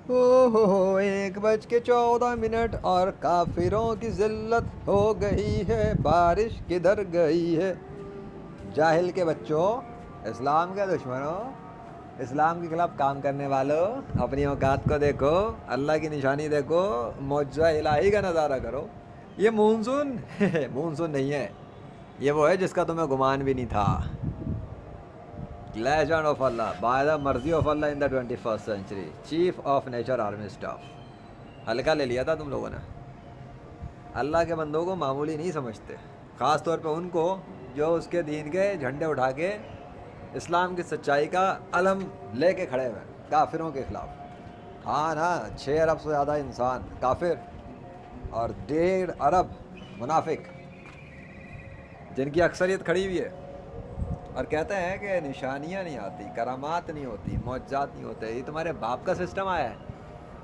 1:14 اور کافروں کی ذلت ہو گئی ہے، بارش کدھر گئی ہے؟ جاہل کے بچوں، اسلام کے دشمنوں، اسلام کے خلاف کام کرنے والوں، اپنی اوقات کو دیکھو، اللہ کی نشانی دیکھو، معجزہ الہی کا نظارہ کرو۔ یہ مونسون مونسون نہیں ہے، یہ وہ ہے جس کا تمہیں گمان بھی نہیں تھا۔ Legend of Allah, by the مرضی of Allah in the 21st century, chief of nature army staff. ہلکا لے لیا تھا تم لوگوں نے۔ اللہ کے بندوں کو معمولی نہیں سمجھتے، خاص طور پہ ان کو جو اس کے دین کے جھنڈے اٹھا کے اسلام کی سچائی کا علم لے کے کھڑے ہوئے کافروں کے خلاف۔ ہاں نا، 6 ارب سے زیادہ انسان کافر اور 1.5 ارب منافق، جن کی اکثریت کھڑی ہوئی ہے اور کہتے ہیں کہ نشانیاں نہیں آتی، کرامات نہیں ہوتی، معجزات نہیں ہوتے۔ یہ تمہارے باپ کا سسٹم آیا ہے،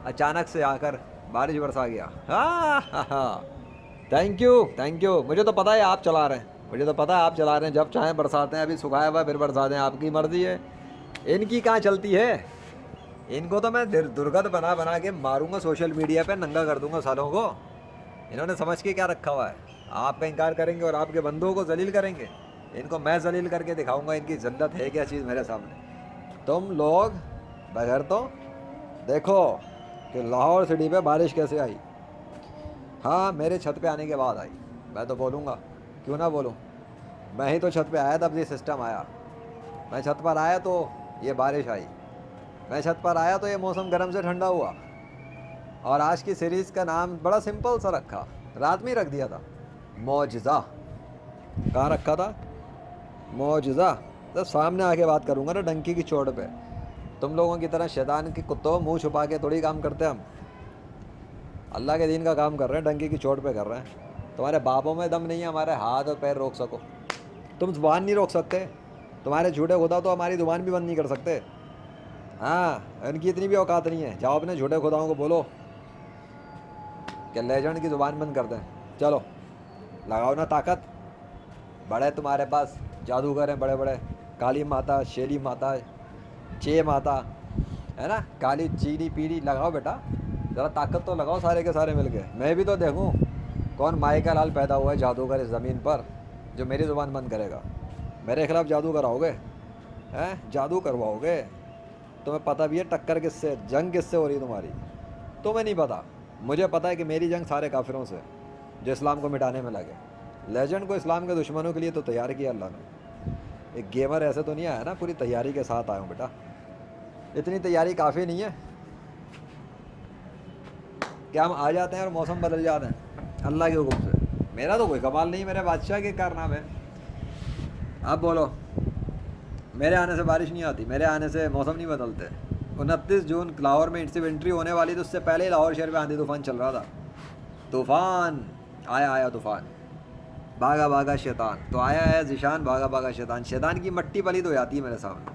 اچانک سے آ کر بارش برسا گیا۔ ہاں ہاں ہاں، تھینک یو تھینک یو، مجھے تو پتہ ہے آپ چلا رہے ہیں، مجھے تو پتہ ہے آپ چلا رہے ہیں، جب چاہیں برساتے ہیں، ابھی سکھایا ہوا ہے پھر برساتے ہیں، آپ کی مرضی ہے۔ ان کی کہاں چلتی ہے؟ ان کو تو میں درگت بنا بنا کے ماروں گا، سوشل میڈیا پہ ننگا کر دوں گا سالوں کو۔ انہوں نے سمجھ کے کیا رکھا ہوا ہے؟ آپ کا انکار کریں گے اور آپ کے بندوں کو ذلیل کریں گے۔ ان کو میں ذلیل کر کے دکھاؤں گا ان کی ذلت ہے کیا چیز میرے سامنے۔ تم لوگ بغیر تو دیکھو کہ لاہور سٹی پہ بارش کیسے آئی۔ ہاں، میرے چھت پہ آنے کے بعد آئی، میں تو بولوں گا، کیوں نہ بولوں؟ میں ہی تو چھت پہ آیا تب یہ سسٹم آیا، میں چھت پر آیا تو یہ بارش آئی، میں چھت پر آیا تو یہ موسم گرم سے ٹھنڈا ہوا۔ اور آج کی سیریز کا نام بڑا سمپل سا رکھا، رات میں ہی رکھ دیا تھا، معجزہ۔ کہاں رکھا تھا؟ معجزہ۔ تو سامنے آ کے بات کروں گا نا ڈنکی کی چوٹ پہ۔ تم لوگوں کی طرح شیطان کے کتوں منہ چھپا کے تھوڑی کام کرتے ہم، اللہ کے دین کا کام کر رہے ہیں، ڈنکی کی چوٹ پہ کر رہے ہیں۔ تمہارے باپوں میں دم نہیں ہے ہمارے ہاتھ اور پیر روک سکو، تم زبان نہیں روک سکتے، تمہارے جھوٹے خدا تو ہماری زبان بھی بند نہیں کر سکتے۔ ہاں، ان کی اتنی بھی اوقات نہیں ہے، جاؤ اپنے جھوٹے خداؤں کو بولو کہ لیجنڈ کی زبان بند کر دیں۔ چلو لگاؤ نا طاقت، بڑے تمہارے پاس جادوگر ہیں بڑے بڑے، کالی ماتا، شیلی ماتا، چے ماتا، ہے نا، کالی چینی پیلی، لگاؤ بیٹا ذرا طاقت تو لگاؤ سارے کے سارے مل کے، میں بھی تو دیکھوں کون مائی کا لال پیدا ہوا ہے جادوگر اس زمین پر جو میری زبان بند کرے گا۔ میرے خلاف جادو کراؤ گے؟ ہیں، جادو کرواؤ گے؟ تمہیں پتہ بھی ہے ٹکر کس سے، جنگ کس سے ہو رہی ہے تمہاری؟ تمہیں نہیں پتہ، مجھے پتہ ہے کہ میری جنگ سارے کافروں سے جو اسلام کو مٹانے میں لگے۔ لیجنڈ کو اسلام کے دشمنوں کے لیے تو تیار کیا اللہ نے۔ ایک گیمر ایسے تو نہیں آیا نا، پوری تیاری کے ساتھ آیا ہوں بیٹا، اتنی تیاری کافی نہیں ہے کہ ہم آ جاتے ہیں اور موسم بدل جاتے ہیں اللہ کے حکم سے۔ میرا تو کوئی کمال نہیں، میرے بادشاہ کے کارنامے۔ اب بولو، میرے آنے سے بارش نہیں آتی، میرے آنے سے موسم نہیں بدلتے۔ 29 جون لاہور میں انٹری ہونے والی تو اس سے پہلے ہی لاہور شہر میں آندھی طوفان چل رہا تھا۔ طوفان آیا طوفان، بھاگا بھاگا شیطان تو آیا ہے ذیشان، بھاگا بھاگا شیطان۔ شیطان کی مٹی پلی تو جاتی ہے میرے سامنے،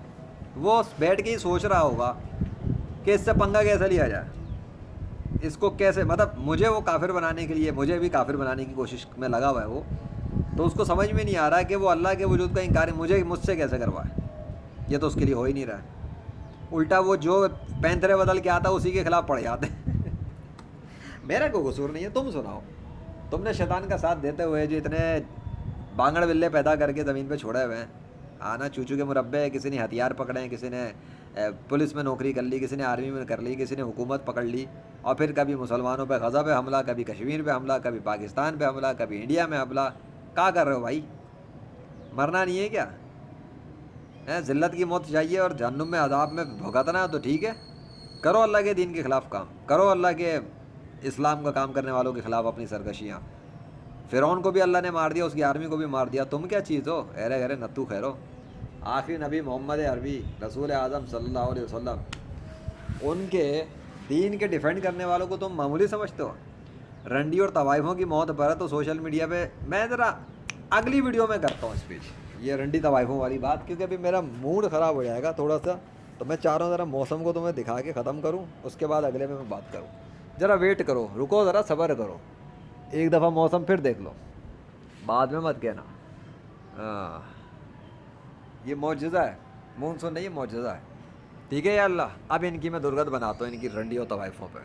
وہ بیٹھ کے ہی سوچ رہا ہوگا کہ اس سے پنگا کیسے لیا جائے، اس کو کیسے، مطلب مجھے وہ کافر بنانے کے لیے، مجھے بھی کافر بنانے کی کوشش میں لگا ہوا ہے وہ، تو اس کو سمجھ میں نہیں آ رہا کہ وہ اللہ کے وجود کا انکار مجھ سے کیسے کروائے، یہ تو اس کے لیے ہو ہی نہیں رہا ہے۔ الٹا وہ جو پینترے بدل کے آتا اسی کے خلاف پڑ جاتے ہیں۔ میرا کوئی قصور نہیں ہے، تم سناؤ، تم نے شیطان کا ساتھ دیتے ہوئے جو اتنے بانگڑ بلے پیدا کر کے زمین پہ چھوڑے ہوئے ہیں، آنا چوچو کے مربع، کسی نے ہتھیار پکڑے ہیں، کسی نے پولیس میں نوکری کر لی، کسی نے آرمی میں کر لی، کسی نے حکومت پکڑ لی، اور پھر کبھی مسلمانوں پہ غزہ پہ حملہ، کبھی کشمیر پہ حملہ، کبھی پاکستان پہ حملہ، کبھی انڈیا میں حملہ۔ کیا کر رہے ہو بھائی؟ مرنا نہیں ہے کیا؟ ذلت کی موت چاہیے اور جہنم میں عذاب میں بھگتنا ہے تو ٹھیک ہے، کرو اللہ کے دین کے خلاف کام، کرو اللہ کے اسلام کا کام کرنے والوں کے خلاف اپنی سرکشیاں۔ فرعون کو بھی اللہ نے مار دیا، اس کی آرمی کو بھی مار دیا، تم کیا چیز ہو؟ ارے گرے نتو خیرو۔ آخری نبی محمد عربی رسول اعظم صلی اللہ علیہ وسلم، ان کے دین کے ڈیفینڈ کرنے والوں کو تم معمولی سمجھتے ہو؟ رنڈی اور طوائفوں کی موت پر ہے تو سوشل میڈیا پہ میں ذرا اگلی ویڈیو میں کرتا ہوں اسپیچ یہ رنڈی طوائفوں والی بات، کیونکہ ابھی میرا موڈ خراب ہو جائے گا تھوڑا سا، تو میں چاہ رہا ہوں ذرا موسم کو تمہیں دکھا کے ختم کروں، اس کے بعد اگلے میں بات کروں۔ ذرا ویٹ کرو، رکو، ذرا صبر کرو، ایک دفعہ موسم پھر دیکھ لو، بعد میں مت کہنا۔ ہاں، یہ معجزہ ہے، مونسون نہیں، یہ معجزہ ہے۔ ٹھیک ہے یا اللہ. اب ان کی میں درگت بناتا ہوں ان کی رنڈیوں طوائفوں پہ.